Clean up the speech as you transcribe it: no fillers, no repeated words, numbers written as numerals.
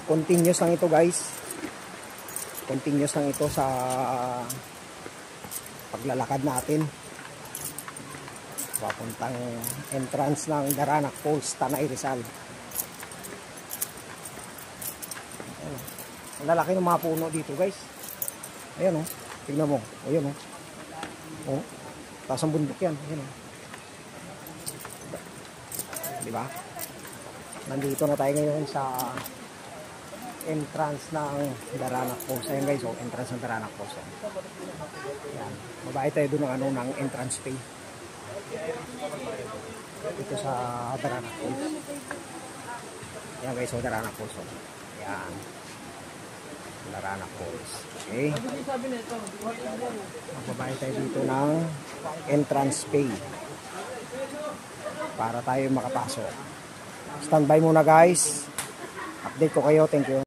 continuous lang ito guys. Continuous lang ito sa paglalakad natin papuntang entrance ng Daranak Falls, Tanay Rizal. Ang lalaki ng mga puno dito guys. Ayan o, tignan mo. Ayan o. O, taas ang bundok yan. Ayan o. Diba? Nandito na tayo ngayon sa entrance ng Daranak Falls. Ayan guys, oh, entrance ng Daranak Falls. Ayan. Mabayad tayo doon ng, ng entrance fee. Dito sa Daranak Falls. Ayan guys, oh, Daranak Falls. Oh. Ayan. Daranak Falls. Okay. Mabayad tayo dito ng entrance fee para tayo makapasok. Standby muna guys. Update ko kayo. Thank you.